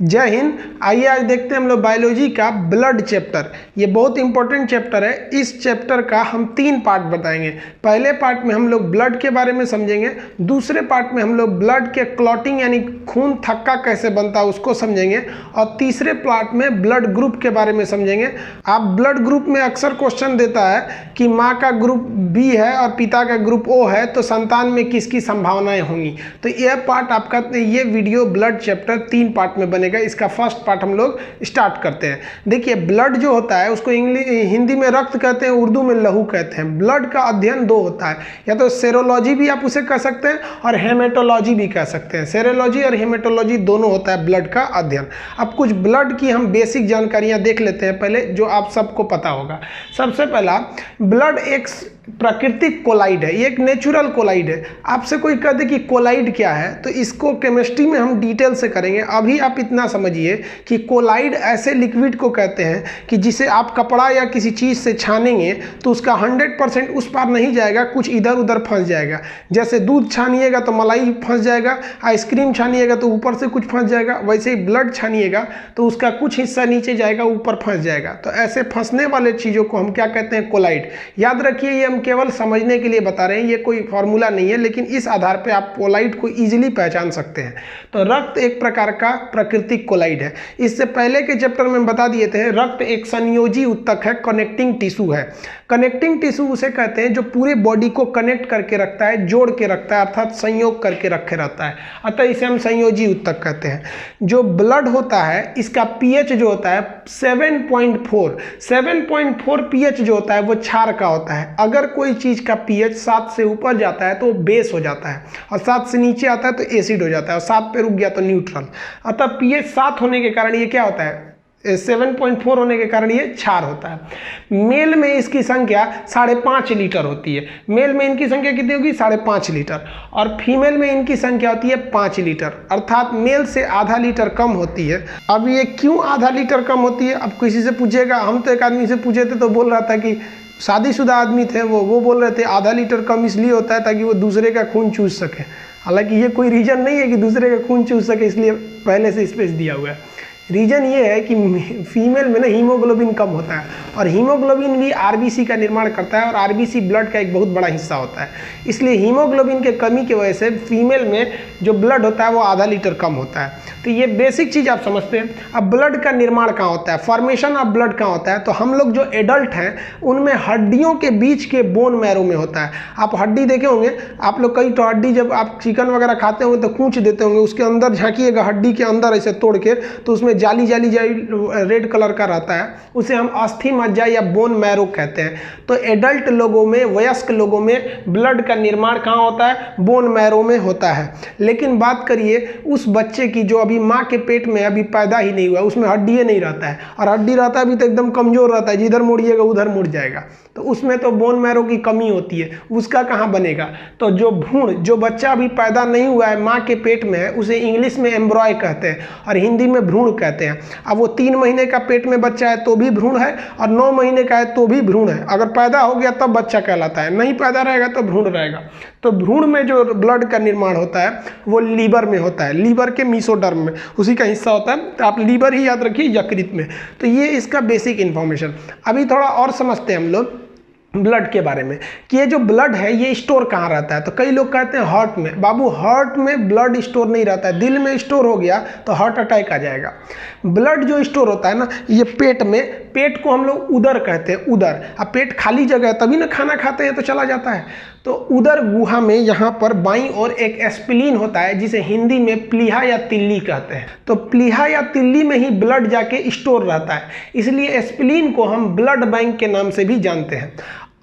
जय हिंद। आइए आज देखते हैं हम लोग बायोलॉजी का ब्लड चैप्टर। ये बहुत इंपॉर्टेंट चैप्टर है। इस चैप्टर का हम 3 पार्ट बताएंगे। पहले पार्ट में हम लोग ब्लड के बारे में समझेंगे, दूसरे पार्ट में हम लोग ब्लड के क्लॉटिंग यानी खून थक्का कैसे बनता है उसको समझेंगे, और तीसरे पार्ट में ब्लड ग्रुप के बारे में समझेंगे। आप ब्लड ग्रुप में अक्सर क्वेश्चन देता है कि माँ का ग्रुप बी है और पिता का ग्रुप ओ है तो संतान में किसकी संभावनाएं होंगी। तो यह पार्ट आपका, ये वीडियो ब्लड चैप्टर 3 पार्ट में बनेगा। इसका फर्स्ट पार्ट हम लोग स्टार्ट करते हैं। देखिए, ब्लड जो होता है उसको हिंदी में रक्त कहते हैं, उर्दू में लहू कहते हैं। ब्लड का अध्ययन 2 होता है, या तो सेरोलॉजी भी आप उसे कह सकते हैं और हेमेटोलॉजी भी कह सकते हैं। सेरोलॉजी और हेमेटोलॉजी दोनों होता है ब्लड का अध्ययन। अब कुछ ब्लड की हम बेसिक जानकारियां देख लेते हैं पहले, जो आप सबको पता होगा। सबसे पहला, ब्लड एक प्राकृतिक कोलाइड है, ये एक नेचुरल कोलाइड है। आपसे कोई कह दे कि कोलाइड क्या है तो इसको केमिस्ट्री में हम डिटेल से करेंगे। अभी आप इतना समझिए कि कोलाइड ऐसे लिक्विड को कहते हैं कि जिसे आप कपड़ा या किसी चीज़ से छानेंगे तो उसका 100% उस पार नहीं जाएगा, कुछ इधर उधर फंस जाएगा। जैसे दूध छानिएगा तो मलाई फंस जाएगा, आइसक्रीम छानिएगा तो ऊपर से कुछ फंस जाएगा, वैसे ही ब्लड छानिएगा तो उसका कुछ हिस्सा नीचे जाएगा, ऊपर फंस जाएगा। तो ऐसे फंसने वाले चीज़ों को हम क्या कहते हैं? कोलाइड। याद रखिए, ये केवल समझने के लिए बता रहे हैं, ये कोई फॉर्मूला नहीं है, लेकिन इस आधार पे आप कोलाइड को इजीली पहचान सकते हैं। तो रक्त एक प्रकार का प्राकृतिक कोलाइड है। इससे पहले के चैप्टर में बता दिए थे, रक्त एक संयोजी उत्तक है, कनेक्टिंग टिश्यू है। कनेक्टिंग टिश्यू उसे कहते हैं जो पूरे बॉडी को कनेक्ट करके रखता है, जोड़ के रखता है, अर्थात संयोग करके रखे रहता है। अतः इसे हम संयोजी उत्तक कहते हैं। जो ब्लड होता है इसका पीएच जो होता है 7.4 पीएच जो होता है वो क्षार का होता है। अगर कोई चीज का पीएच 7 से ऊपर जाता है तो वो बेस हो जाता है, और 7 से नीचे आता है तो एसिड हो जाता है, और 7 पे रुक गया तो न्यूट्रल। अतः पीएच 7 होने के कारण ये क्या होता है? 7.4 होने के कारण ये क्षार होता है। मेल में इसकी संख्या 5.5 लीटर होती है। मेल में इनकी संख्या कितनी होगी? 5.5 लीटर। और फीमेल में इनकी संख्या होती है 5 लीटर, अर्थात मेल से आधा लीटर कम होती है। अब ये क्यों आधा लीटर कम होती है? अब किसी से पूछेगा, हम तो एक आदमी से पूछे थे तो बोल रहा था कि शादीशुदा आदमी थे, वो बोल रहे थे आधा लीटर कम इसलिए होता है ताकि वो दूसरे का खून चूस सके। हालांकि ये कोई रीजन नहीं है कि दूसरे का खून चूस सके, इसलिए पहले से स्पेस दिया हुआ है। रीजन ये है कि फीमेल में ना हीमोग्लोबिन कम होता है, और हीमोग्लोबिन भी आरबीसी का निर्माण करता है, और आरबीसी ब्लड का एक बहुत बड़ा हिस्सा होता है। इसलिए हीमोग्लोबिन के कमी की वजह से फीमेल में जो ब्लड होता है वो आधा लीटर कम होता है। तो ये बेसिक चीज़ आप समझते हैं। अब ब्लड का निर्माण कहाँ होता है, फॉर्मेशन ऑफ ब्लड कहाँ होता है? तो हम लोग जो एडल्ट हैं उनमें हड्डियों के बीच के बोन मैरो में होता है। आप हड्डी देखे होंगे, आप लोग कई तो हड्डी जब आप चिकन वगैरह खाते होंगे तो कूच देते होंगे, उसके अंदर झांकिएगा हड्डी के अंदर ऐसे तोड़ के, तो उसमें जाली रेड कलर का रहता है, उसे हम अस्थि मज्जा या बोन मैरो कहते हैं। तो एडल्ट लोगों में, वयस्क लोगों में ब्लड का निर्माण कहाँ होता है? बोन मैरो में होता है। लेकिन बात करिए उस बच्चे की जो अभी माँ के पेट में अभी पैदा ही नहीं हुआ, उसमें हड्डी नहीं रहता है, और हड्डी रहता है अभी तो एकदम कमजोर रहता है, जिधर मुड़िएगा उधर मुड़ जाएगा, तो उसमें तो बोन मैरो की कमी होती है, उसका कहाँ बनेगा? तो जो भ्रूण, जो बच्चा अभी पैदा नहीं हुआ है, माँ के पेट में है, उसे इंग्लिश में एम्ब्रॉय कहते हैं और हिंदी में भ्रूण कहते हैं। अब वो 3 महीने का पेट में बच्चा है तो भी भ्रूण है, और 9 महीने का है तो भी भ्रूण है। अगर पैदा हो गया तब बच्चा कहलाता है, नहीं पैदा रहेगा तो भ्रूण रहेगा। तो भ्रूण में जो ब्लड का निर्माण होता है वो लीवर में होता है, लीवर के मीसोडर्म में, उसी का हिस्सा होता है। तो आप लीवर ही याद रखिए, यकृत में। तो ये इसका बेसिक इंफॉर्मेशन। अभी थोड़ा और समझते हैं हम लोग ब्लड के बारे में कि ये जो ब्लड है ये स्टोर कहाँ रहता है। तो कई लोग कहते हैं हार्ट में। बाबू, हार्ट में ब्लड स्टोर नहीं रहता है, दिल में स्टोर हो गया तो हार्ट अटैक आ जाएगा। ब्लड जो स्टोर होता है ना, ये पेट में, पेट को हम लोग उदर कहते हैं, उदर। अब पेट खाली जगह है तभी ना खाना खाते हैं तो चला जाता है। तो उदर गुहा में यहाँ पर बाईं ओर एक एस्पिलीन होता है, जिसे हिंदी में प्लीहा या तिल्ली कहते हैं। तो प्लीहा या तिल्ली में ही ब्लड जाके स्टोर रहता है, इसलिए एस्पिलीन को हम ब्लड बैंक के नाम से भी जानते हैं।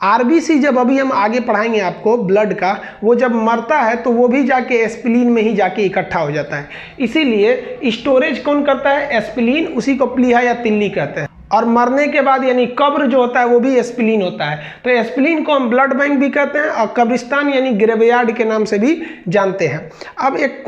आरबीसी जब अभी हम आगे पढ़ाएंगे आपको ब्लड का, वो जब मरता है तो वो भी जाके एस्पिलीन में ही जाके इकट्ठा हो जाता है। इसीलिए स्टोरेज कौन करता है? एस्पिलीन, उसी को प्लीहा या तिल्ली कहते हैं। और मरने के बाद यानी कब्र जो होता है वो भी एस्पिलीन होता है। तो एस्पिलीन को हम ब्लड बैंक भी कहते हैं, और कब्रिस्तान यानी ग्रेवयार्ड के नाम से भी जानते हैं। अब एक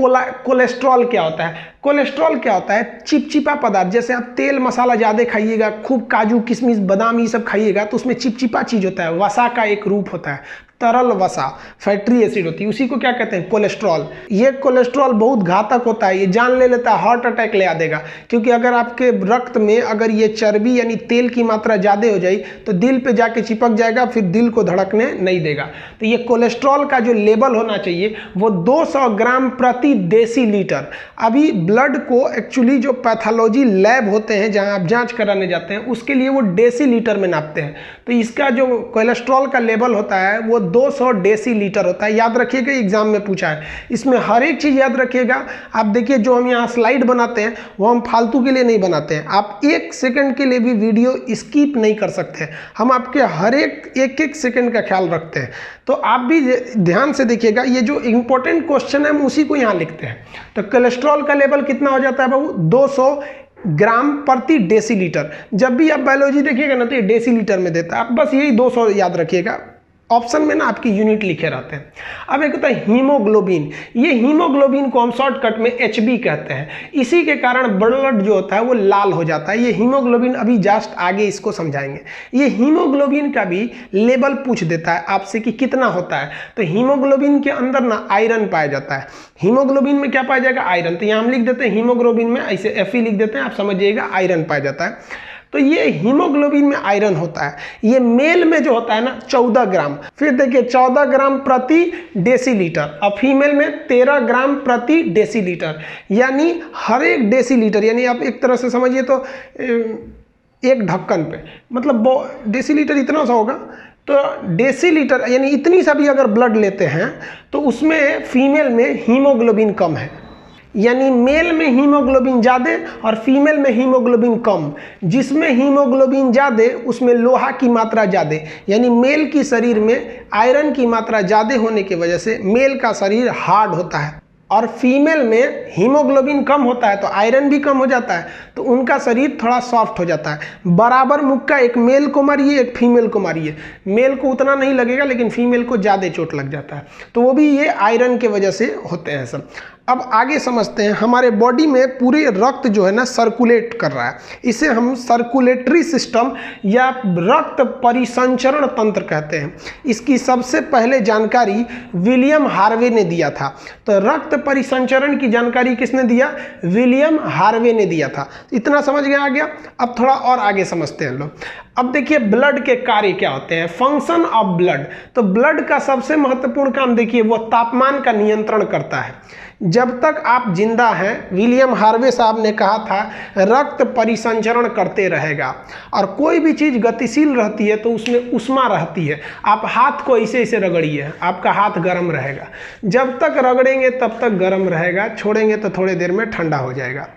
कोलेस्ट्रॉल क्या होता है? कोलेस्ट्रॉल क्या होता है? चिपचिपा पदार्थ। जैसे आप तेल मसाला ज़्यादा खाइएगा, खूब काजू किशमिश बादाम ये सब खाइएगा तो उसमें चिपचिपा चीज़ होता है, वसा का एक रूप होता है। तरल वसा फैटी एसिड होती है, उसी को क्या कहते हैं, कोलेस्ट्रॉल। ये कोलेस्ट्रॉल बहुत घातक होता है, ये जान ले लेता है, हार्ट अटैक ले आ देगा। क्योंकि अगर आपके रक्त में अगर ये चर्बी यानी तेल की मात्रा ज़्यादा हो जाए तो दिल पे जाके चिपक जाएगा, फिर दिल को धड़कने नहीं देगा। तो ये कोलेस्ट्रॉल का जो लेवल होना चाहिए वो 200 ग्राम प्रति डेसीलीटर। अभी ब्लड को एक्चुअली जो पैथोलॉजी लैब होते हैं जहां आप जांच कराने जाते हैं उसके लिए वो डेसीलीटर में नापते हैं। तो इसका जो कोलेस्ट्रॉल का लेवल होता है वो 200 डेसीलीटर होता है। याद रखिएगा, एग्जाम में पूछा है, इसमें हर एक चीज़ याद रखिएगा। आप देखिए जो हम यहाँ स्लाइड बनाते हैं वो हम फालतू के लिए नहीं बनाते हैं। आप 1 सेकंड के लिए भी वीडियो स्किप नहीं कर सकते। हम आपके हर एक सेकंड का ख्याल रखते हैं। तो आप भी ध्यान से देखिएगा, ये जो इंपॉर्टेंट क्वेश्चन है हम उसी को यहाँ लिखते हैं। तो कोलेस्ट्रॉल का लेवल कितना हो जाता है बाबू, 200 ग्राम प्रति डेसीलीटर। जब भी आप बायोलॉजी देखिएगा ना तो ये डेसीलीटर में देता है, आप बस यही 200 याद रखिएगा। ऑप्शन में ना आपकी यूनिट लिखे रहते हैं। अब एक होता है हीमोग्लोबिन। ये हीमोग्लोबिन को हम शॉर्टकट में HB कहते हैं। इसी के कारण ब्लड जो होता है वो लाल हो जाता है। ये हीमोग्लोबिन अभी जस्ट आगे इसको समझाएंगे। ये हीमोग्लोबिन का भी लेवल पूछ देता है आपसे कि कितना होता है। तो हीमोग्लोबिन के अंदर ना आयरन पाया जाता है। हीमोग्लोबिन में क्या पाया जाएगा, आयरन। तो यहाँ हम लिख देते हैं हीमोग्लोबिन में ऐसे Fe लिख देते हैं, आप समझिएगा आयरन पाया जाता है। तो ये हीमोग्लोबिन में आयरन होता है। ये मेल में जो होता है ना 14 ग्राम। फिर देखिए 14 ग्राम प्रति डेसीलीटर। और फीमेल में 13 ग्राम प्रति डेसीलीटर। यानी हर एक डेसीलीटर, यानी आप एक तरह से समझिए तो एक ढक्कन पे, मतलब डेसीलीटर इतना सा होगा। तो डेसीलीटर यानी इतनी सा भी अगर ब्लड लेते हैं तो उसमें फीमेल में हीमोग्लोबिन कम है। यानी मेल में हीमोग्लोबिन ज़्यादा और फीमेल में हीमोग्लोबिन कम। जिसमें हीमोग्लोबिन ज़्यादा उसमें लोहा की मात्रा ज़्यादा। यानी मेल की शरीर में आयरन की मात्रा ज़्यादा होने की वजह से मेल का शरीर हार्ड होता है, और फीमेल में हीमोग्लोबिन कम होता है तो आयरन भी कम हो जाता है, तो उनका शरीर थोड़ा सॉफ्ट हो जाता है। बराबर मुक्का एक मेल को मारिए एक फीमेल को मारिए, मेल को उतना नहीं लगेगा लेकिन फीमेल को ज़्यादा चोट लग जाता है। तो वो भी ये आयरन के वजह से होते हैं सब। अब आगे समझते हैं, हमारे बॉडी में पूरे रक्त जो है ना सर्कुलेट कर रहा है। इसे हम सर्कुलेटरी सिस्टम या रक्त परिसंचरण तंत्र कहते हैं। इसकी सबसे पहले जानकारी विलियम हार्वे ने दिया था। तो रक्त परिसंचरण की जानकारी किसने दिया, विलियम हार्वे ने दिया था। इतना समझ गया आ गया। अब थोड़ा और आगे समझते हैं लोग। अब देखिए ब्लड के कार्य क्या होते हैं, फंक्शन ऑफ ब्लड। तो ब्लड का सबसे महत्वपूर्ण काम देखिए वो तापमान का नियंत्रण करता है। जब तक आप जिंदा हैं, विलियम हार्वे साहब ने कहा था रक्त परिसंचरण करते रहेगा, और कोई भी चीज़ गतिशील रहती है तो उसमें उष्मा रहती है। आप हाथ को ऐसे ऐसे रगड़िए, आपका हाथ गर्म रहेगा। जब तक रगड़ेंगे तब तक गर्म रहेगा, छोड़ेंगे तो थोड़ी देर में ठंडा हो जाएगा।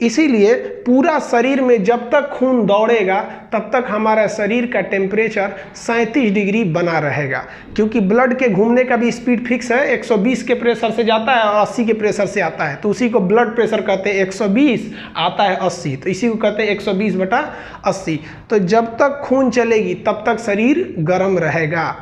इसीलिए पूरा शरीर में जब तक खून दौड़ेगा तब तक हमारा शरीर का टेम्परेचर 37 डिग्री बना रहेगा। क्योंकि ब्लड के घूमने का भी स्पीड फिक्स है, 120 के प्रेशर से जाता है और 80 के प्रेशर से आता है। तो उसी को ब्लड प्रेशर कहते हैं। 120 आता है 80, तो इसी को कहते हैं 120/80। तो जब तक खून चलेगी तब तक शरीर गर्म रहेगा।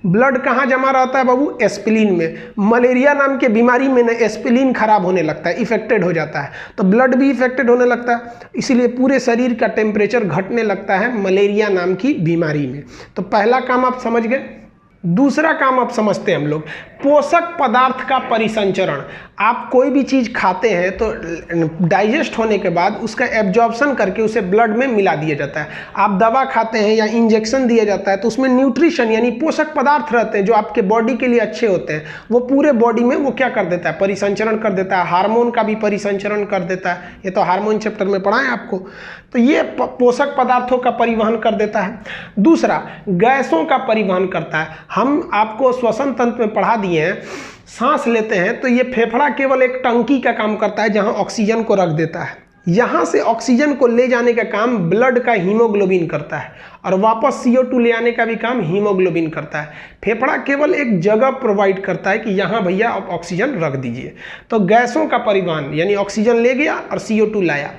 ब्लड कहाँ जमा रहता है बाबू, एस्पिलिन में। मलेरिया नाम के बीमारी में ना एस्पिलिन खराब होने लगता है, इफेक्टेड हो जाता है, तो ब्लड भी इफेक्टेड होने लगता है। इसीलिए पूरे शरीर का टेम्परेचर घटने लगता है मलेरिया नाम की बीमारी में। तो पहला काम आप समझ गए। दूसरा काम आप समझते हैं हम लोग, पोषक पदार्थ का परिसंचरण। आप कोई भी चीज़ खाते हैं तो डाइजेस्ट होने के बाद उसका एब्जॉर्प्शन करके उसे ब्लड में मिला दिया जाता है। आप दवा खाते हैं या इंजेक्शन दिया जाता है तो उसमें न्यूट्रिशन यानी पोषक पदार्थ रहते हैं जो आपके बॉडी के लिए अच्छे होते हैं। वो पूरे बॉडी में वो क्या कर देता है, परिसंचरण कर देता है। हार्मोन का भी परिसंचरण कर देता है, ये तो हार्मोन चैप्टर में पढ़ा है आपको। तो ये पोषक पदार्थों का परिवहन कर देता है। दूसरा, गैसों का परिवहन करता है। हम आपको श्वसन तंत्र में पढ़ा दिए हैं, सांस लेते हैं तो ये फेफड़ा केवल एक टंकी का काम करता है जहां ऑक्सीजन को रख देता है। यहाँ से ऑक्सीजन को ले जाने का काम ब्लड का हीमोग्लोबिन करता है, और वापस CO2 ले आने का भी काम हीमोग्लोबिन करता है। फेफड़ा केवल एक जगह प्रोवाइड करता है कि यहाँ भैया आप ऑक्सीजन रख दीजिए। तो गैसों का परिवहन यानी ऑक्सीजन ले गया और CO2 लाया।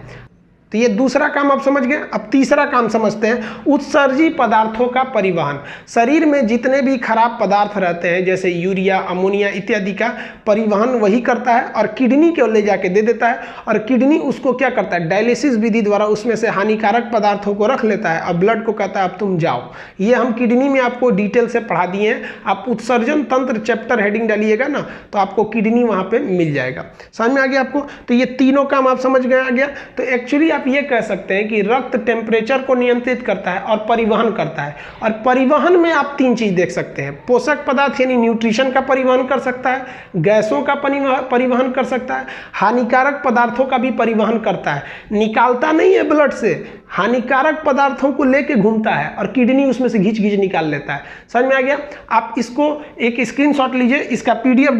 तो ये दूसरा काम आप समझ गए। अब तीसरा काम समझते हैं, उत्सर्जी पदार्थों का परिवहन। शरीर में जितने भी खराब पदार्थ रहते हैं जैसे यूरिया, अमोनिया इत्यादि का परिवहन वही करता है और किडनी को ले जाके दे देता है, और किडनी उसको क्या करता है, डायलिसिस विधि द्वारा उसमें से हानिकारक पदार्थों को रख लेता है और ब्लड को कहता है अब तुम जाओ। ये हम किडनी में आपको डिटेल से पढ़ा दिए हैं। आप उत्सर्जन तंत्र चैप्टर हेडिंग डालिएगा ना तो आपको किडनी वहाँ पे मिल जाएगा। समझ में आ गया आपको? तो ये तीनों काम आप समझ गए आ गया। तो एक्चुअली आप ये कह सकते हैं कि रक्त टेम्परेचर को नियंत्रित करता है और परिवहन करता है। और परिवहन में आप तीन चीज देख सकते हैं, पोषक पदार्थ यानी न्यूट्रिशन का परिवहन कर सकता है, गैसों का परिवहन कर सकता है, हानिकारक पदार्थों का भी परिवहन करता है। निकालता नहीं है ब्लड से, हानिकारक पदार्थों को लेके घूमता है और किडनी उसमें से घिंच घिंच निकाल लेता है। समझ में आ गया? आप इसको एक स्क्रीनशॉट लीजिए, इसका पीडीएफ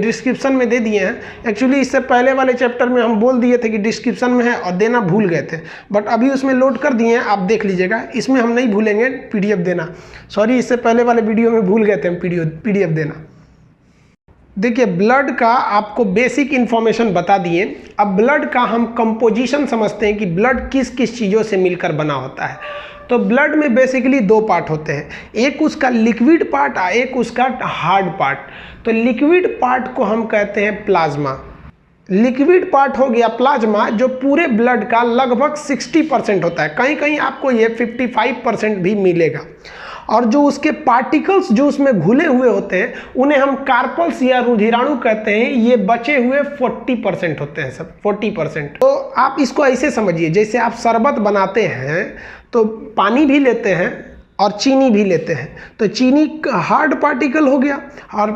डिस्क्रिप्शन में दे दिए हैं। एक्चुअली इससे पहले वाले चैप्टर में हम बोल दिए थे कि डिस्क्रिप्शन में है और देना भूल गए थे, बट अभी उसमें लोड कर दिए हैं, आप देख लीजिएगा। इसमें हम नहीं भूलेंगे पीडीएफ देना, सॉरी इससे पहले वाले वीडियो में भूल गए थे हम पीडीएफ देना। देखिए ब्लड का आपको बेसिक इन्फॉर्मेशन बता दिए। अब ब्लड का हम कंपोजिशन समझते हैं कि ब्लड किस किस चीज़ों से मिलकर बना होता है। तो ब्लड में बेसिकली दो पार्ट होते हैं, एक उसका लिक्विड पार्ट और एक उसका हार्ड पार्ट। तो लिक्विड पार्ट को हम कहते हैं प्लाज्मा। लिक्विड पार्ट हो गया प्लाज्मा, जो पूरे ब्लड का लगभग 60% होता है, कहीं कहीं आपको ये 55% भी मिलेगा। और जो उसके पार्टिकल्स जो उसमें घुले हुए होते हैं उन्हें हम कार्पल्स या रुधिराणु कहते हैं। ये बचे हुए 40% होते हैं, सब 40%। तो आप इसको ऐसे समझिए, जैसे आप शरबत बनाते हैं तो पानी भी लेते हैं और चीनी भी लेते हैं, तो चीनी हार्ड पार्टिकल हो गया और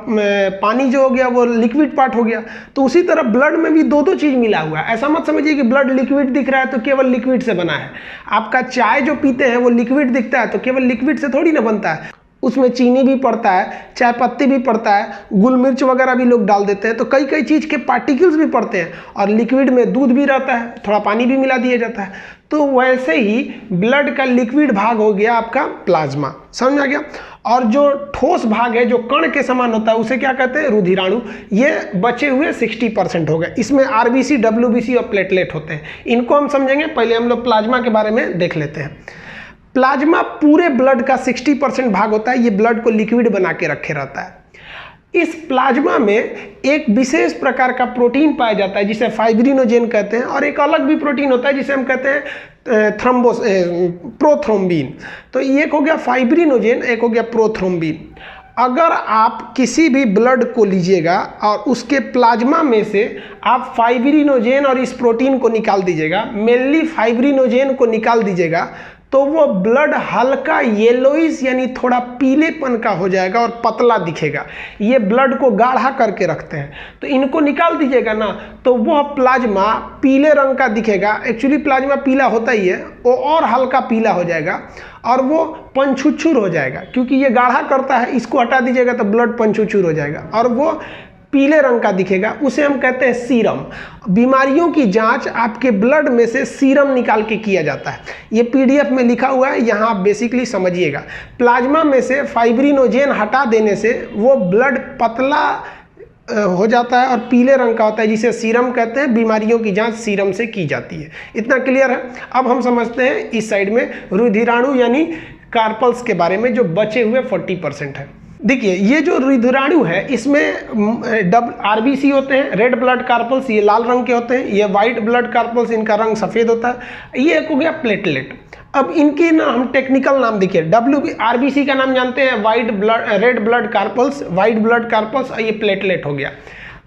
पानी जो हो गया वो लिक्विड पार्ट हो गया। तो उसी तरह ब्लड में भी दो दो चीज़ मिला हुआ है। ऐसा मत समझिए कि ब्लड लिक्विड दिख रहा है तो केवल लिक्विड से बना है। आपका चाय जो पीते हैं वो लिक्विड दिखता है तो केवल लिक्विड से थोड़ी ना बनता है, उसमें चीनी भी पड़ता है, चाय पत्ती भी पड़ता है, गुल मिर्च वगैरह भी लोग डाल देते हैं, तो कई कई चीज़ के पार्टिकल्स भी पड़ते हैं। और लिक्विड में दूध भी रहता है, थोड़ा पानी भी मिला दिया जाता है। तो वैसे ही ब्लड का लिक्विड भाग हो गया आपका प्लाज्मा। समझ में आ गया? और जो ठोस भाग है जो कण के समान होता है उसे क्या कहते हैं, रुधिराणु। ये बचे हुए 60% हो गए। इसमें आरबीसी, डब्ल्यूबीसी और प्लेटलेट होते हैं। इनको हम समझेंगे, पहले हम लोग प्लाज्मा के बारे में देख लेते हैं। प्लाज्मा पूरे ब्लड का 60% भाग होता है, ये ब्लड को लिक्विड बना के रखे रहता है। इस प्लाज्मा में एक विशेष प्रकार का प्रोटीन पाया जाता है जिसे फाइब्रिनोजेन कहते हैं, और एक अलग भी प्रोटीन होता है जिसे हम कहते हैं प्रोथ्रोम्बिन। तो एक हो गया फाइब्रिनोजेन, एक हो गया प्रोथ्रोम्बिन। अगर आप किसी भी ब्लड को लीजिएगा और उसके प्लाज्मा में से आप फाइब्रिनोजेन और इस प्रोटीन को निकाल दीजिएगा, मेनली फाइब्रिनोजेन को निकाल दीजिएगा, तो वो ब्लड हल्का येलोइश यानी थोड़ा पीलेपन का हो जाएगा और पतला दिखेगा। ये ब्लड को गाढ़ा करके रखते हैं। तो इनको निकाल दीजिएगा ना तो वह प्लाज्मा पीले रंग का दिखेगा। एक्चुअली प्लाज्मा पीला होता ही है, वो और हल्का पीला हो जाएगा और वो पंछुछुर हो जाएगा, क्योंकि ये गाढ़ा करता है। इसको हटा दीजिएगा तो ब्लड पंछुछुर हो जाएगा और वो पीले रंग का दिखेगा। उसे हम कहते हैं सीरम। बीमारियों की जांच आपके ब्लड में से सीरम निकाल के किया जाता है। ये पीडीएफ में लिखा हुआ है, यहाँ आप बेसिकली समझिएगा। प्लाज्मा में से फाइब्रिनोजेन हटा देने से वो ब्लड पतला हो जाता है और पीले रंग का होता है, जिसे सीरम कहते हैं। बीमारियों की जांच सीरम से की जाती है। इतना क्लियर है? अब हम समझते हैं इस साइड में रुधिराणु यानी कार्पल्स के बारे में, जो बचे हुए 40% है। देखिए ये जो रुधिराणु है इसमें आरबीसी होते हैं, रेड ब्लड कार्पल्स, ये लाल रंग के होते हैं। ये वाइट ब्लड कार्पल्स, इनका रंग सफ़ेद होता है। ये एक हो गया प्लेटलेट। अब इनके ना हम टेक्निकल नाम देखिए, आरबीसी का नाम जानते हैं, white blood, red blood carpals, white blood carpals, और ये प्लेटलेट हो गया।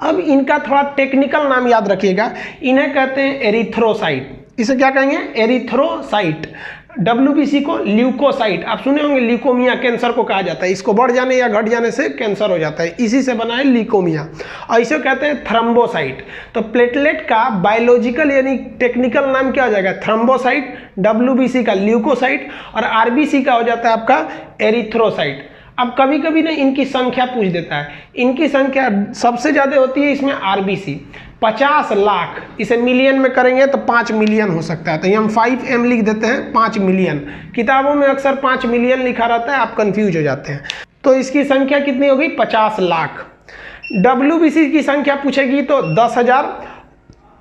अब इनका थोड़ा टेक्निकल नाम याद रखिएगा, इन्हें कहते हैं एरिथ्रोसाइट। इसे क्या कहेंगे? एरिथ्रोसाइट। डब्ल्यूबीसी को ल्यूकोसाइट। आप सुने होंगे ल्यूकोमिया कैंसर को कहा जाता है, इसको बढ़ जाने या घट जाने से कैंसर हो जाता है, इसी से बना है ल्यूकोमिया। और इसे कहते हैं थ्रम्बोसाइट। तो प्लेटलेट का बायोलॉजिकल यानी टेक्निकल नाम क्या हो जाएगा? थ्रम्बोसाइट। डब्ल्यूबीसी का ल्यूकोसाइट और आरबीसी का हो जाता है आपका एरिथ्रोसाइट। अब कभी कभी ना इनकी संख्या पूछ देता है। इनकी संख्या सबसे ज़्यादा होती है इसमें आरबीसी, 50 लाख। इसे मिलियन में करेंगे तो 5 मिलियन हो सकता है, तो हम 5M लिख देते हैं, 5 मिलियन। किताबों में अक्सर 5 मिलियन लिखा रहता है, आप कंफ्यूज हो जाते हैं। तो इसकी संख्या कितनी होगी? 50 लाख। डब्ल्यूबीसी की संख्या पूछेगी तो 10,000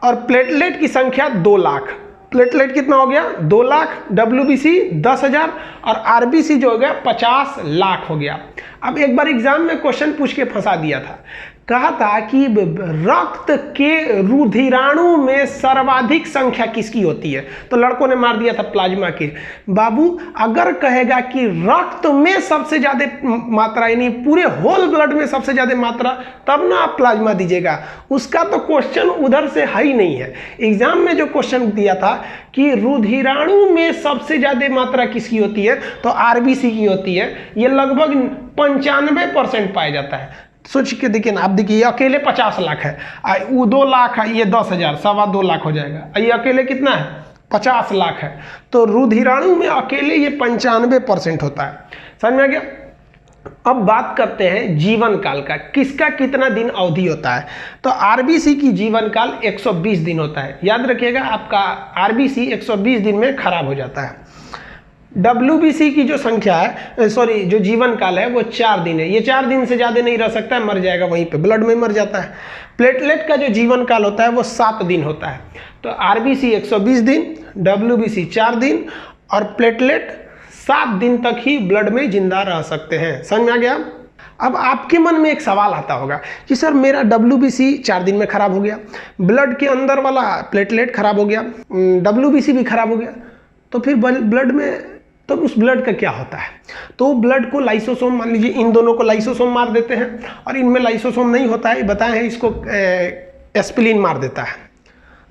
और प्लेटलेट की संख्या 2 लाख। प्लेटलेट कितना हो गया 2 लाख, WBC 10,000 और RBC जो हो गया 50 लाख हो गया। अब एक बार एग्जाम में क्वेश्चन पूछ के फंसा दिया था, कहा था कि रक्त के रुधिराणु में सर्वाधिक संख्या किसकी होती है, तो लड़कों ने मार दिया था प्लाज्मा की। बाबू अगर कहेगा कि रक्त में सबसे ज्यादा मात्रा यानी पूरे होल ब्लड में सबसे ज्यादा मात्रा, तब ना आप प्लाज्मा दीजिएगा, उसका तो क्वेश्चन उधर से है ही नहीं है। एग्जाम में जो क्वेश्चन दिया था कि रुधिराणु में सबसे ज्यादा मात्रा किसकी होती है, तो RBC की होती है। ये लगभग 95% पाया जाता है। सोच के देखिए ना, आप देखिए ये अकेले 50 लाख है, वो 2 लाख है, ये 10,000, 2.25 लाख हो जाएगा। ये अकेले कितना है 50 लाख है, तो रुधिराणु में अकेले ये 95% होता है। समझ में आ गया। अब बात करते हैं जीवन काल का, किसका कितना दिन अवधि होता है। तो RBC की जीवन काल 120 दिन होता है। याद रखिएगा आपका RBC 120 दिन में खराब हो जाता है। WBC की जो संख्या है, सॉरी जो जीवन काल है वो 4 दिन है। ये 4 दिन से ज़्यादा नहीं रह सकता है, मर जाएगा वहीं पे, ब्लड में मर जाता है। प्लेटलेट का जो जीवन काल होता है वो 7 दिन होता है। तो RBC 120 दिन, WBC 4 दिन और प्लेटलेट 7 दिन तक ही ब्लड में जिंदा रह सकते हैं। समझ में आ गया। अब आपके मन में एक सवाल आता होगा कि सर मेरा WBC 4 दिन में खराब हो गया, ब्लड के अंदर वाला प्लेटलेट खराब हो गया, WBC भी खराब हो गया, तो फिर ब्लड में तो उस ब्लड का क्या होता है। तो ब्लड को लाइसोसोम, मान लीजिए इन दोनों को लाइसोसोम मार देते हैं और इनमें लाइसोसोम नहीं होता है, बताए हैं, इसको एस्पिलिन मार देता है।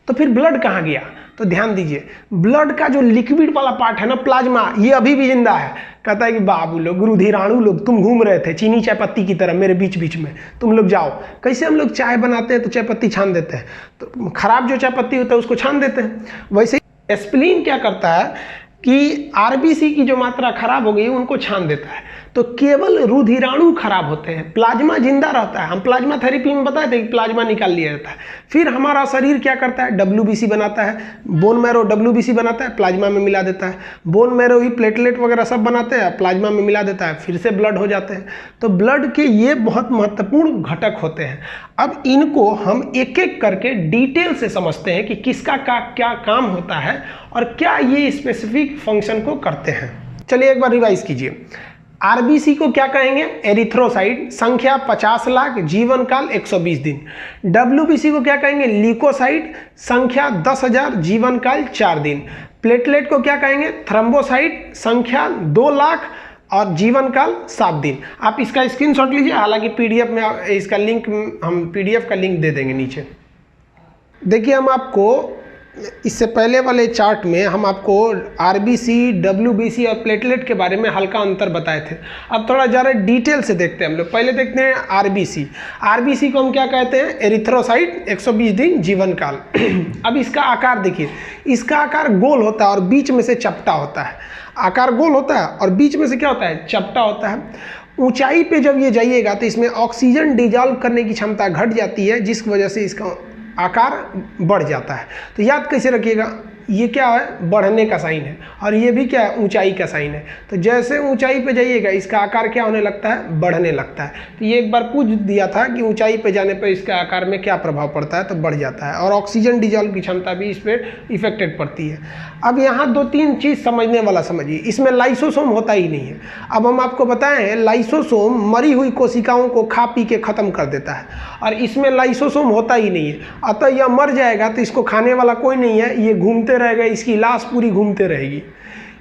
तो फिर ब्लड कहाँ गया, तो ध्यान दीजिए, ब्लड का जो लिक्विड वाला पार्ट है ना, प्लाज्मा, ये अभी भी जिंदा है। कहता है कि बाबू लोग, रुधिराणु लोग, तुम घूम रहे थे चीनी चाय पत्ती की तरह मेरे बीच बीच में, तुम लोग जाओ। कैसे हम लोग चाय बनाते हैं तो चाय पत्ती छान देते हैं, तो खराब जो चाय पत्ती होता है उसको छान देते हैं। वैसे एस्पिलिन क्या करता है कि RBC की जो मात्रा खराब हो गई उनको छान देता है। तो केवल रुधिराणु खराब होते हैं, प्लाज्मा जिंदा रहता है। हम प्लाज्मा थेरेपी में बताए थे कि प्लाज्मा निकाल लिया जाता है। फिर हमारा शरीर क्या करता है, WBC बनाता है, बोन मैरो WBC बनाता है, प्लाज्मा में मिला देता है। बोन मैरो ही प्लेटलेट वगैरह सब बनाते हैं, प्लाज्मा में मिला देता है, फिर से ब्लड हो जाते हैं। तो ब्लड के ये बहुत महत्वपूर्ण घटक होते हैं। अब इनको हम एक एक करके डिटेल से समझते हैं कि किसका क्या काम होता है और क्या ये स्पेसिफिक फंक्शन को करते हैं। चलिए एक बार रिवाइज कीजिए। RBC को क्या कहेंगे, एरिथ्रोसाइट, संख्या 50 लाख, जीवन काल 120 दिन। WBC को क्या कहेंगे, ल्यूकोसाइट, संख्या 10,000, जीवन काल 4 दिन। प्लेटलेट को क्या कहेंगे, थ्रोम्बोसाइट, संख्या 2 लाख और जीवन काल 7 दिन। आप इसका स्क्रीनशॉट लीजिए, हालांकि PDF में इसका लिंक, हम PDF का लिंक दे देंगे नीचे। देखिए हम आपको इससे पहले वाले चार्ट में हम आपको RBC, WBC और प्लेटलेट के बारे में हल्का अंतर बताए थे। अब थोड़ा ज़्यादा डिटेल से देखते हैं हम लोग। पहले देखते हैं RBC। RBC को हम क्या कहते हैं, एरिथ्रोसाइट, 120 दिन, जीवन काल। अब इसका आकार देखिए, इसका आकार गोल होता है और बीच में से चपटा होता है। आकार गोल होता है और बीच में से क्या होता है, चपटा होता है। ऊंचाई पे जब ये जाइएगा तो इसमें ऑक्सीजन डिजॉल्व करने की क्षमता घट जाती है, जिसकी वजह से इसका आकार बढ़ जाता है। तो याद कैसे रखिएगा, ये क्या है, बढ़ने का साइन है और ये भी क्या है, ऊंचाई का साइन है। तो जैसे ऊंचाई पे जाइएगा इसका आकार क्या होने लगता है, बढ़ने लगता है। तो ये एक बार पूछ दिया था कि ऊंचाई पे जाने पे इसके आकार में क्या प्रभाव पड़ता है, तो बढ़ जाता है। और ऑक्सीजन डिजॉल्व की क्षमता भी इस पर इफेक्टेड पड़ती है। अब यहाँ 2-3 चीज़ समझने वाला समझिए। इसमें लाइसोसोम होता ही नहीं है। अब हम आपको बताए हैं, लाइसोसोम मरी हुई कोशिकाओं को खा पी के ख़त्म कर देता है और इसमें लाइसोसोम होता ही नहीं है। अतः यह मर जाएगा तो इसको खाने वाला कोई नहीं है, ये घूमते रहेगा, इसकी लाश पूरी घूमते रहेगी।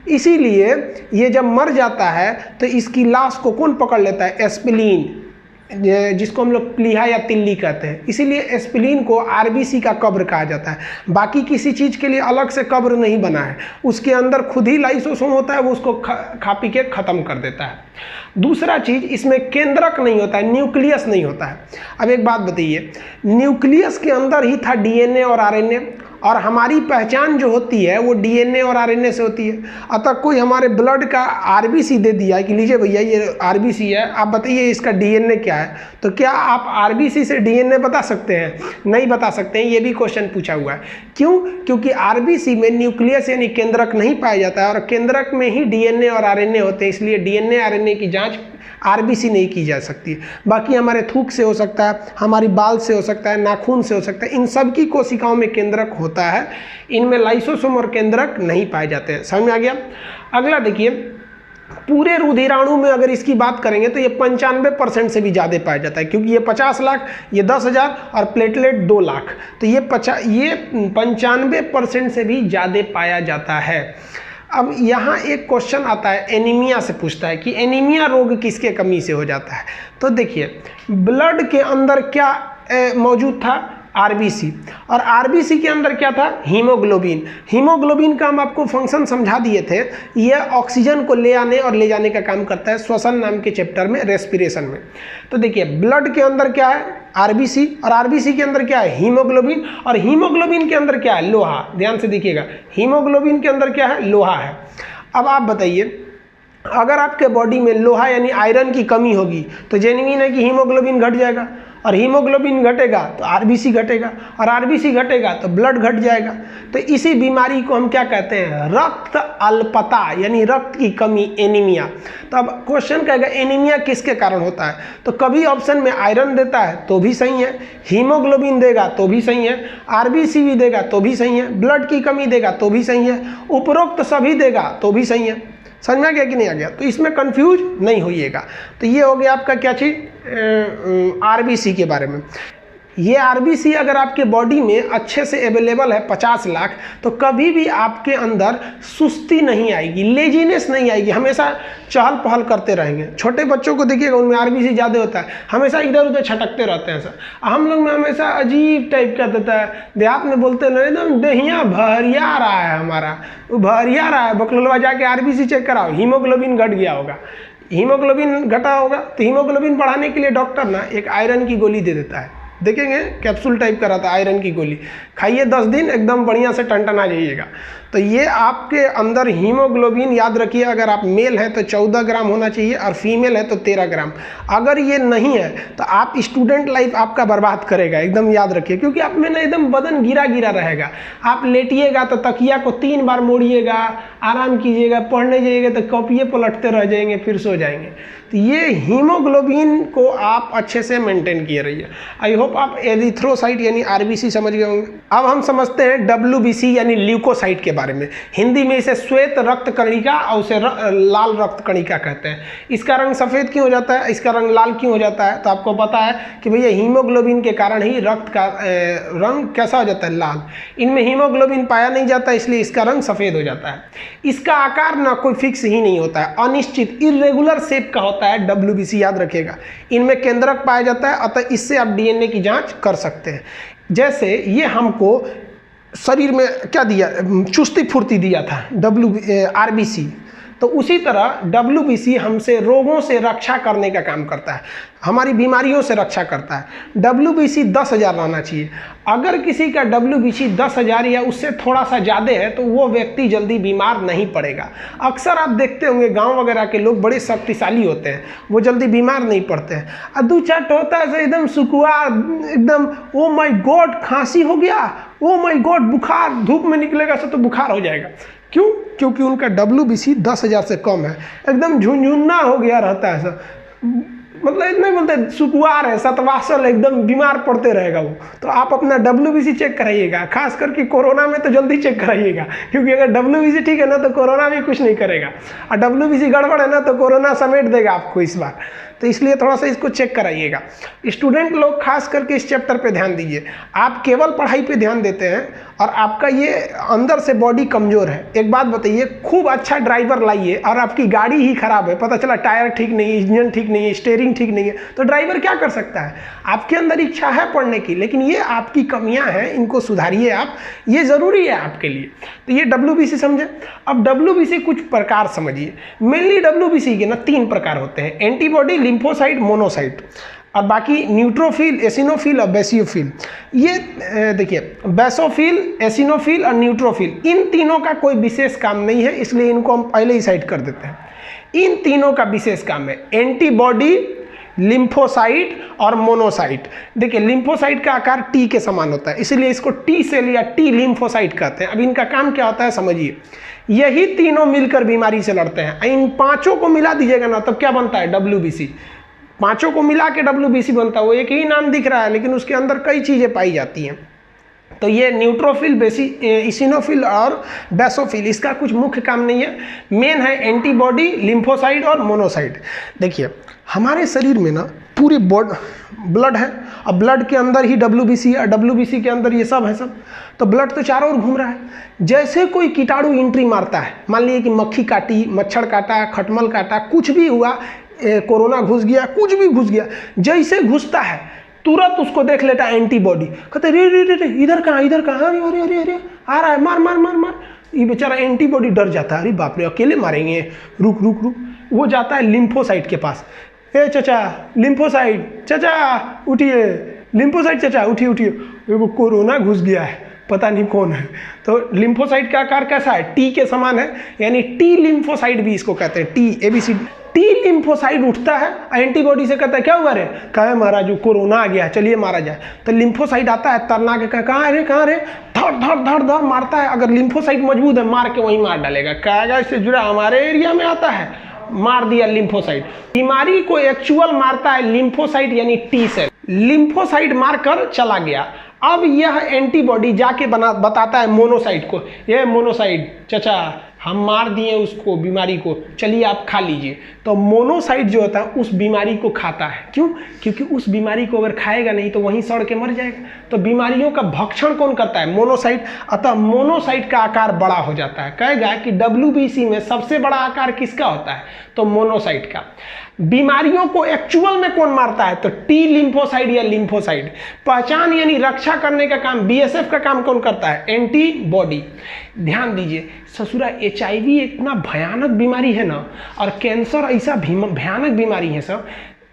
इसीलिए ये जब मर जाता है तो इसकी लाश को कौन पकड़ लेता है, एस्पिलिन, जिसको हम लोग प्लीहा या तिल्ली कहते हैं। इसीलिए एस्पिलिन को RBC का कब्र कहा जाता है। बाकी किसी चीज़ के लिए अलग से कब्र नहीं बना है, उसके अंदर खुद ही लाइसोसोम होता है, वो उसको खा पी के ख़त्म कर देता है। दूसरा चीज़, इसमें केंद्रक नहीं होता है, न्यूक्लियस नहीं होता है। अब एक बात बताइए, न्यूक्लियस के अंदर ही था DNA और RNA, और हमारी पहचान जो होती है वो DNA और RNA से होती है। अतः कोई हमारे ब्लड का RBC दे दिया कि लीजिए भैया ये RBC है, आप बताइए इसका DNA क्या है, तो क्या आप RBC से DNA बता सकते हैं? नहीं बता सकते हैं। ये भी क्वेश्चन पूछा हुआ है। क्यों? क्योंकि RBC में न्यूक्लियस यानी केंद्रक नहीं पाया जाता है और केंद्रक में ही DNA और RNA होते हैं, इसलिए DNA RNA की जाँच RBC नहीं की जा सकती। बाकी हमारे थूक से हो सकता है, हमारी बाल से हो सकता है, नाखून से हो सकता है, इन सब की कोशिकाओं में केंद्रक होता है। होता है, इनमें लाइसोसोम और केंद्रक नहीं पाए जाते हैं। समझ में आ गया। अगला देखिए, पूरे रुधिराणु में अगर इसकी बात करेंगे तो ये 95% से भी ज़्यादा पाया जाता है, क्योंकि ये 50 लाख, ये 10,000 और प्लेटलेट 2 लाख, तो ये 95% से भी ज़्यादा पाया जाता है। अब यहाँ एक क्वेश्चन आता है, एनीमिया से पूछता है कि एनीमिया रोग किसके कमी से हो जाता है। तो देखिए, ब्लड के अंदर क्या मौजूद था, आरबीसी, और आरबीसी के अंदर क्या था, हीमोग्लोबिन। हीमोग्लोबिन का हम आपको फंक्शन समझा दिए थे, यह ऑक्सीजन को ले आने और ले जाने का काम करता है, श्वसन नाम के चैप्टर में, रेस्पिरेशन में। तो देखिए, ब्लड के अंदर क्या है, आरबीसी, और आरबीसी के अंदर क्या है, हीमोग्लोबिन, और हीमोग्लोबिन के अंदर क्या है, लोहा। ध्यान से देखिएगा, हीमोग्लोबिन के अंदर क्या है, लोहा है। अब आप बताइए, अगर आपके बॉडी में लोहा यानी आयरन की कमी होगी तो जेन्युइन है कि हीमोग्लोबिन घट जाएगा, और हीमोग्लोबिन घटेगा तो आरबीसी घटेगा, और आरबीसी घटेगा तो ब्लड घट जाएगा। तो इसी बीमारी को हम क्या कहते हैं, रक्त अल्पता यानी रक्त की कमी, एनीमिया। तो अब क्वेश्चन कहेगा एनीमिया किसके कारण होता है, तो कभी ऑप्शन में आयरन देता है तो भी सही है, हीमोग्लोबिन देगा तो भी सही है, आरबीसी भी देगा तो भी सही है, ब्लड की कमी देगा तो भी सही है, उपरोक्त सभी देगा तो भी सही है। समझ में आ गया कि नहीं आ गया, तो इसमें कंफ्यूज नहीं होइएगा। तो ये हो गया आपका क्या चीज़, आरबीसी के बारे में। ये आरबीसी अगर आपके बॉडी में अच्छे से अवेलेबल है 50 लाख, तो कभी भी आपके अंदर सुस्ती नहीं आएगी, लेजीनेस नहीं आएगी, हमेशा चहल पहल करते रहेंगे। छोटे बच्चों को देखिएगा, उनमें आरबीसी ज़्यादा होता है, हमेशा इधर उधर छटकते रहते हैं सर। हम लोग में हमेशा अजीब टाइप का देता है, देहात में बोलते ना एकदम दहिया भरिया रहा है, हमारा वो भरिया रहा है। बकलोलवा जाके आरबीसी चेक कराओ, हीमोग्लोबिन घट गया होगा, हीमोग्लोबिन घटा होगा। तो हीमोग्लोबिन बढ़ाने के लिए डॉक्टर ना एक आयरन की गोली दे देता है, देखेंगे कैप्सूल टाइप का रहता है, आयरन की गोली खाइए 10 दिन, एकदम बढ़िया से टनटना जाइएगा। तो ये आपके अंदर हीमोग्लोबिन, याद रखिए, अगर आप मेल हैं तो 14 ग्राम होना चाहिए और फीमेल है तो 13 ग्राम। अगर ये नहीं है तो आप स्टूडेंट लाइफ आपका बर्बाद करेगा, एकदम याद रखिए, क्योंकि आप में ना एकदम बदन गिरा गिरा रहेगा। आप लेटिएगा तो तकिया को 3 बार मोड़िएगा, आराम कीजिएगा, पढ़ने जाइएगा तो कॉपिए पलटते रह जाएंगे, फिर सो जाएंगे। तो ये हीमोग्लोबिन को आप अच्छे से मेंटेन किए रहिए। आई होप आप एरिथ्रोसाइट यानी आरबीसी समझ गए होंगे। अब हम समझते हैं डब्ल्यूबीसी यानी ल्यूकोसाइट के बारे में। हिंदी में इसे श्वेत रक्त कणिका और उसे लाल रक्त कणिका कहते हैं। इसका रंग सफ़ेद क्यों हो जाता है, इसका रंग लाल क्यों हो जाता है, तो आपको पता है कि भैया हीमोग्लोबिन के कारण ही रक्त का रंग कैसा हो जाता है, लाल। इनमें हीमोग्लोबिन पाया नहीं जाता, इसलिए इसका रंग सफ़ेद हो जाता है। इसका आकार ना कोई फिक्स ही नहीं होता है, अनिश्चित इर्रेगुलर शेप का होता है डब्ल्यूबीसी, याद रखिएगा। इनमें केंद्रक पाया जाता है, अतः इससे आप डीएनए की जांच कर सकते हैं। जैसे ये हमको शरीर में क्या दिया, चुस्ती फुर्ती दिया था आरबीसी, तो उसी तरह डब्ल्यूबीसी हमसे रोगों से रक्षा करने का काम करता है, हमारी बीमारियों से रक्षा करता है। डब्ल्यूबीसी 10,000 रहना चाहिए। अगर किसी का डब्ल्यूबीसी 10,000 या उससे थोड़ा सा ज़्यादा है तो वो व्यक्ति जल्दी बीमार नहीं पड़ेगा। अक्सर आप देखते होंगे गांव वगैरह के लोग बड़े शक्तिशाली होते हैं, वो जल्दी बीमार नहीं पड़ते हैं। अदू चट होता है एकदम सुकुआ, एकदम ओ माय गॉड खांसी हो गया, ओ माय गॉड बुखार, धूप में निकलेगा तो बुखार हो जाएगा। क्यों? क्योंकि उनका डब्ल्यूबीसी 10,000 से कम है, एकदम झुंझुन्ना हो गया रहता है सब, मतलब इतना बोलते सुकुआर है, सतवासल, एकदम बीमार पड़ते रहेगा वो। तो आप अपना डब्ल्यूबीसी चेक कराइएगा, खास करके कोरोना में तो जल्दी चेक कराइएगा, क्योंकि अगर डब्ल्यूबीसी ठीक है ना तो कोरोना भी कुछ नहीं करेगा, और डब्ल्यूबीसी गड़बड़ है ना तो कोरोना समेट देगा आपको इस बार। तो इसलिए थोड़ा सा इसको चेक कराइएगा। स्टूडेंट लोग खास करके इस चैप्टर पे ध्यान दीजिए। आप केवल पढ़ाई पे ध्यान देते हैं और आपका ये अंदर से बॉडी कमज़ोर है। एक बात बताइए, खूब अच्छा ड्राइवर लाइए और आपकी गाड़ी ही खराब है, पता चला टायर ठीक नहीं है, इंजन ठीक नहीं है, स्टीयरिंग ठीक नहीं है, तो ड्राइवर क्या कर सकता है? आपके अंदर इच्छा है पढ़ने की, लेकिन ये आपकी कमियां हैं, इनको सुधारिए आप, ये ज़रूरी है आपके लिए। तो ये डब्ल्यूबीसी समझे। अब डब्ल्यूबीसी कुछ प्रकार समझिए। मेनली डब्ल्यूबीसी के ना 3 प्रकार होते हैं, एंटीबॉडी, लिम्फोसाइट, मोनोसाइट, और बाकी न्यूट्रोफिल, एसिनोफिल और बेसियोफिल। ये देखिए, बेसोफिल, एसिनोफिल और न्यूट्रोफिल, इन तीनों का कोई विशेष काम नहीं है, इसलिए इनको हम पहले ही साइड कर देते हैं। इन तीनों का विशेष काम है एंटीबॉडी, लिम्फोसाइट और मोनोसाइट। देखिए, लिम्फोसाइट का आकार टी के समान होता है, इसलिए इसको टी सेल या टी लिम्फोसाइट कहते हैं। अब इनका काम क्या होता है समझिए। यही तीनों मिलकर बीमारी से लड़ते हैं। इन पांचों को मिला दीजिएगा ना, तब क्या बनता है? डब्ल्यूबीसी। पांचों को मिला के डब्ल्यूबीसी बनता है। वो एक ही नाम दिख रहा है, लेकिन उसके अंदर कई चीज़ें पाई जाती हैं। तो ये न्यूट्रोफिल, इसिनोफिल और बेसोफिल, इसका कुछ मुख्य काम नहीं है। मेन है एंटीबॉडी, लिम्फोसाइट और मोनोसाइट। देखिए हमारे शरीर में ना पूरे ब्लड है, और ब्लड के अंदर ही WBC और WBC के अंदर ये सब है सब। तो ब्लड तो चारों ओर घूम रहा है। जैसे कोई कीटाणु एंट्री मारता है, मान लीजिए कि मक्खी काटी, मच्छर काटा, खटमल काटा, कुछ भी हुआ, कोरोना घुस गया, कुछ भी घुस गया, जैसे घुसता है तुरंत उसको देख लेता है एंटीबॉडी, कहते रे रे रे इधर कहाँ, इधर कहाँ, अरे अरे अरे अरे आ रहा है, मार मार मार मार। ये बेचारा एंटीबॉडी डर जाता है, अरे बाप रे अकेले मारेंगे, रुक रुक रुक। वो जाता है लिम्फोसाइट के पास, ए चाचा लिम्फोसाइट, चाचा उठिए, लिम्फोसाइट चाचा उठिए उठिए, वो कोरोना घुस गया है, पता नहीं कौन है। तो लिम्फोसाइट का आकार कैसा है, टी के समान है, यानी टी लिम्फोसाइट भी इसको कहते हैं, टी ABC। टी लिम्फोसाइट उठता है, एंटीबॉडी से कहता है क्या हुआ रे, कहा महाराज जो कोरोना आ गया, चलिए मारा जाए। तो लिम्फोसाइट आता है तरना के, कहाँ रे कहाँ रे, धड़ धड़ धड़ धड़ मारता है। अगर लिम्फोसाइट मजबूत है मार के वहीं मार डालेगा, कहेगा इससे जुड़ा हमारे एरिया में आता है, मार दिया लिम्फोसाइट। बीमारी को एक्चुअल मारता है लिम्फोसाइट यानी टी सेल। लिम्फोसाइट मारकर चला गया, अब यह एंटीबॉडी जाके बताता है मोनोसाइट को, ये मोनोसाइट चाचा हम मार दिए उसको, बीमारी को, चलिए आप खा लीजिए। तो मोनोसाइट जो होता है उस बीमारी को खाता है। क्यों? क्योंकि उस बीमारी को अगर खाएगा नहीं तो वहीं सड़ के मर जाएगा। तो बीमारियों का भक्षण कौन करता है? मोनोसाइट। अतः मोनोसाइट का आकार बड़ा हो जाता है। कहेगा कि WBC में सबसे बड़ा आकार किसका होता है? तो मोनोसाइट का। बीमारियों को एक्चुअल में कौन मारता है? तो टी लिम्फोसाइट या लिम्फोसाइट। पहचान यानी रक्षा करने का काम BSF का काम कौन करता है? एंटीबॉडी। ध्यान दीजिए ससुरा, HIV इतना भयानक बीमारी है ना, और कैंसर ऐसा भयानक बीमारी है सब,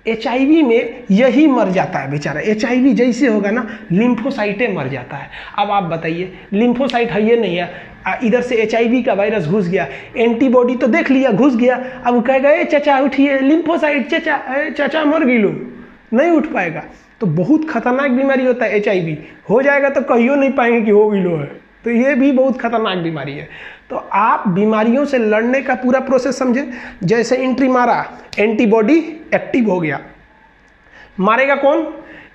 HIV में यही मर जाता है बेचारा। HIV जैसे होगा ना, लिम्फोसाइटे मर जाता है। अब आप बताइए, लिम्फोसाइट है ये नहीं है, इधर से HIV का वायरस घुस गया, एंटीबॉडी तो देख लिया घुस गया, अब कहेगा ए चाचा उठिए, लिम्फोसाइट चाचा, चाचा मर गई लो, नहीं उठ पाएगा। तो बहुत खतरनाक बीमारी होता है HIV। हो जाएगा तो कहियो नहीं पाएंगे कि हो गई लो है। तो ये भी बहुत खतरनाक बीमारी है। तो आप बीमारियों से लड़ने का पूरा प्रोसेस समझे। जैसे एंट्री मारा, एंटीबॉडी एक्टिव हो गया, मारेगा कौन?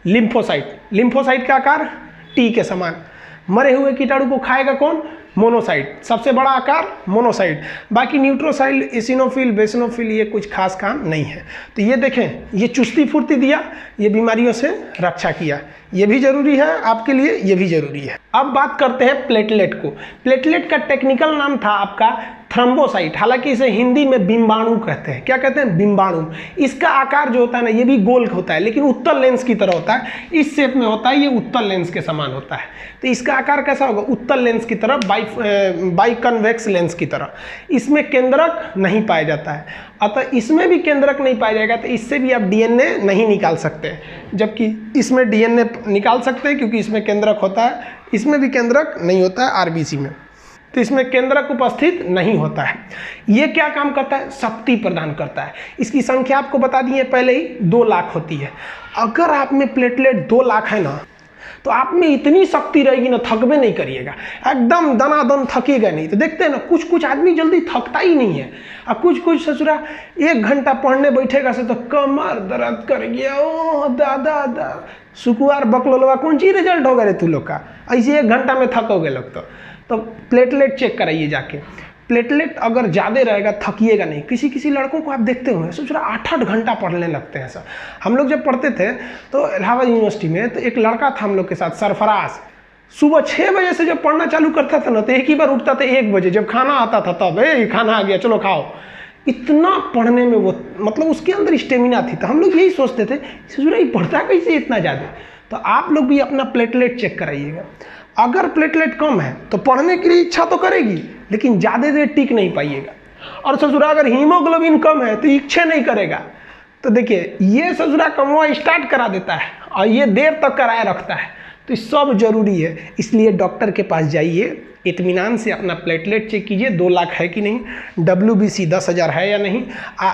लिम्फोसाइट। लिम्फोसाइट का आकार टी के समान। मरे हुए कीटाणु को खाएगा कौन? मोनोसाइट। सबसे बड़ा आकार मोनोसाइट। बाकी न्यूट्रोसाइल, इसिनोफिल, बेसिनोफिल ये कुछ खास काम नहीं है। तो ये देखें, ये चुस्ती फुर्ती दिया, ये बीमारियों से रक्षा किया, ये भी जरूरी है आपके लिए, ये भी जरूरी है। अब बात करते हैं प्लेटलेट को। प्लेटलेट का टेक्निकल नाम था आपका थ्रोम्बोसाइट, हालांकि इसे हिंदी में बिंबाणु कहते हैं। क्या कहते हैं? बिंबाणु। इसका आकार जो होता है ना, ये भी गोल होता है, लेकिन उत्तल लेंस की तरह होता है, इस शेप में होता है, ये उत्तल लेंस के समान होता है। तो इसका आकार कैसा होगा? उत्तल लेंस की तरह, बाइकन्वेक्स लेंस की तरह। इसमें केंद्रक नहीं पाया जाता है, अतः इसमें भी केंद्रक नहीं पाया जाएगा, तो इससे भी आप DNA नहीं निकाल सकते, जबकि इसमें DNA निकाल सकते हैं क्योंकि इसमें केंद्रक होता है। इसमें भी केंद्रक नहीं होता है RBC में, तो इसमें केंद्रक उपस्थित नहीं होता है। ये क्या काम करता है? शक्ति प्रदान करता है। इसकी संख्या आपको बता दी है पहले ही, 2 लाख होती है। अगर आप में प्लेटलेट 2 लाख है ना, तो आप में इतनी शक्ति रहेगी ना, थकबे नहीं करिएगा, एकदम दनादन थकेगा नहीं। तो देखते हैं ना, कुछ कुछ आदमी जल्दी थकता ही नहीं है, और कुछ कुछ ससुरा 1 घंटा पढ़ने बैठेगा से तो कमर दर्द कर गया, ओ दादा दा सुकुआर बकलोलवा कौन सी रिजल्ट होगा रे तू लोग का, ऐसे 1 घंटा में थकोगे लोग। तो प्लेटलेट चेक कराइए जाके। प्लेटलेट अगर ज़्यादा रहेगा थकिएगा नहीं। किसी किसी लड़कों को आप देखते होंगे सोच रहा 8-8 घंटा पढ़ने लगते हैं सर। हम लोग जब पढ़ते थे तो इलाहाबाद यूनिवर्सिटी में, तो एक लड़का था हम लोग के साथ, सरफराज। सुबह 6 बजे से जब पढ़ना चालू करता था ना, तो एक ही बार उठता था 1 बजे, जब खाना आता था तब, खाना आ गया चलो खाओ। इतना पढ़ने में वो, मतलब उसके अंदर स्टेमिना थी। तो हम लोग यही सोचते थे ससुरा ये पढ़ता कैसे इतना ज़्यादा। तो आप लोग भी अपना प्लेटलेट चेक कराइएगा। अगर प्लेटलेट कम है तो पढ़ने के लिए इच्छा तो करेगी, लेकिन ज़्यादा देर टिक नहीं पाइएगा। और ससुरा अगर हीमोग्लोबिन कम है तो इच्छा नहीं करेगा। तो देखिए, ये ससुरा कमवा स्टार्ट करा देता है और ये देर तक कराए रखता है। तो सब जरूरी है, इसलिए डॉक्टर के पास जाइए, इत्मीनान से अपना प्लेटलेट चेक कीजिए 2 लाख है कि नहीं, WBC 10,000 है या नहीं,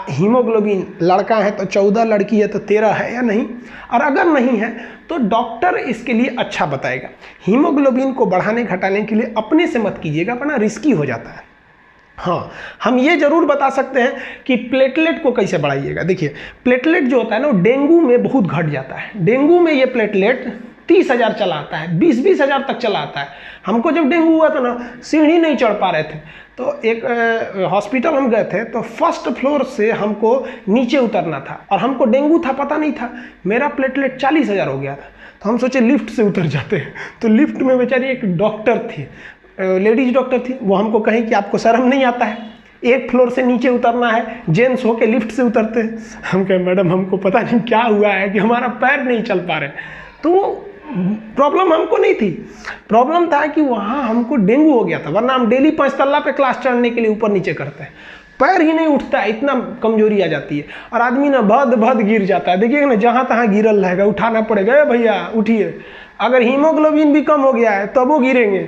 हीमोग्लोबिन लड़का है तो 14, लड़की है तो 13 है या नहीं। और अगर नहीं है तो डॉक्टर इसके लिए अच्छा बताएगा। हीमोग्लोबिन को बढ़ाने घटाने के लिए अपने से मत कीजिएगा, वरना रिस्की हो जाता है। हाँ, हम ये जरूर बता सकते हैं कि प्लेटलेट को कैसे बढ़ाइएगा। देखिए, प्लेटलेट जो होता है ना, वो डेंगू में बहुत घट जाता है। डेंगू में ये प्लेटलेट 30,000 चला आता है, 20-20 हज़ार तक चला आता है। हमको जब डेंगू हुआ था ना, सीढ़ी नहीं चढ़ पा रहे थे, तो एक हॉस्पिटल हम गए थे, तो फर्स्ट फ्लोर से हमको नीचे उतरना था और हमको डेंगू था, पता नहीं था। मेरा प्लेटलेट 40,000 हो गया था, तो हम सोचे लिफ्ट से उतर जाते हैं। तो लिफ्ट में बेचारी एक डॉक्टर थी, लेडीज डॉक्टर थी, वो हमको कहीं कि आपको शर्म नहीं आता है, एक फ्लोर से नीचे उतरना है, जेंट्स होके लिफ्ट से उतरते हैं। हम कहे मैडम हमको पता नहीं क्या हुआ है कि हमारा पैर नहीं चल पा रहे। तो प्रॉब्लम हमको नहीं थी, प्रॉब्लम था कि वहाँ हमको डेंगू हो गया था, वरना हम डेली 5 तल्ला पे क्लास चढ़ने के लिए ऊपर नीचे करते हैं, पैर ही नहीं उठता है, इतना कमजोरी आ जाती है और आदमी ना भद भद गिर जाता है। देखिएगा ना, जहाँ तहाँ गिरल रहेगा, उठाना पड़ेगा, भैया उठिए। अगर हीमोग्लोबिन भी कम हो गया है तब वो गिरेंगे,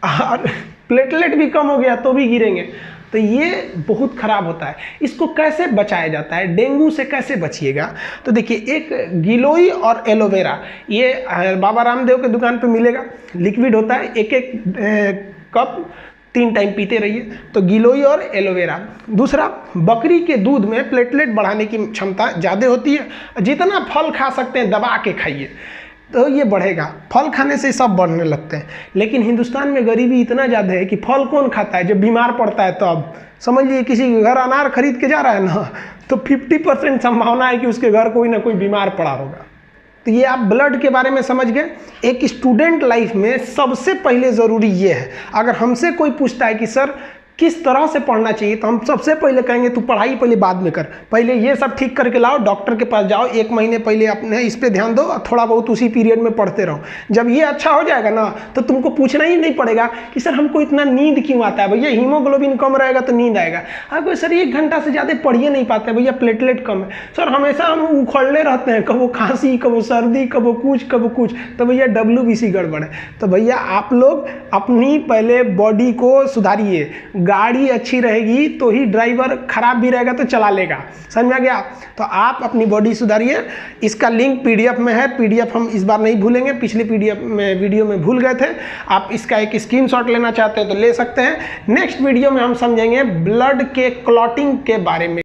और प्लेटलेट भी कम हो गया तो भी गिरेंगे। तो ये बहुत खराब होता है। इसको कैसे बचाया जाता है, डेंगू से कैसे बचिएगा? तो देखिए, एक गिलोई और एलोवेरा, ये बाबा रामदेव के दुकान पे मिलेगा, लिक्विड होता है, एक एक कप 3 टाइम पीते रहिए। तो गिलोई और एलोवेरा। दूसरा, बकरी के दूध में प्लेटलेट बढ़ाने की क्षमता ज़्यादा होती है, जितना फल खा सकते हैं दबा के खाइए तो ये बढ़ेगा। फल खाने से सब बढ़ने लगते हैं, लेकिन हिंदुस्तान में गरीबी इतना ज़्यादा है कि फल कौन खाता है? जब बीमार पड़ता है तो अब समझ लीजिए, किसी के घर अनार खरीद के जा रहा है ना, तो 50% संभावना है कि उसके घर कोई ना कोई बीमार पड़ा होगा। तो ये आप ब्लड के बारे में समझ गए। एक स्टूडेंट लाइफ में सबसे पहले ज़रूरी ये है, अगर हमसे कोई पूछता है कि सर किस तरह से पढ़ना चाहिए, तो हम सबसे पहले कहेंगे तू पढ़ाई पहले बाद में कर, पहले ये सब ठीक करके लाओ, डॉक्टर के पास जाओ, 1 महीने पहले अपने इस पे ध्यान दो और थोड़ा बहुत उसी पीरियड में पढ़ते रहो। जब ये अच्छा हो जाएगा ना, तो तुमको पूछना ही नहीं पड़ेगा कि सर हमको इतना नींद क्यों आता है। भैया हीमोग्लोबिन कम रहेगा तो नींद आएगा। अब सर 1 घंटा से ज़्यादा पढ़िए नहीं पाते, भैया प्लेटलेट कम है। सर हमेशा हम उखड़ले रहते हैं, कबो खांसी, कबो सर्दी, कबो कुछ, तो भैया WBC गड़बड़ है। तो भैया आप लोग अपनी पहले बॉडी को सुधारिए। गाड़ी अच्छी रहेगी तो ही ड्राइवर, खराब भी रहेगा तो चला लेगा, समझ आ गया? तो आप अपनी बॉडी सुधारिए। इसका लिंक PDF में है, PDF हम इस बार नहीं भूलेंगे, पिछले PDF में वीडियो में भूल गए थे। आप इसका एक स्क्रीनशॉट लेना चाहते हैं तो ले सकते हैं। नेक्स्ट वीडियो में हम समझेंगे ब्लड के क्लॉटिंग के बारे में।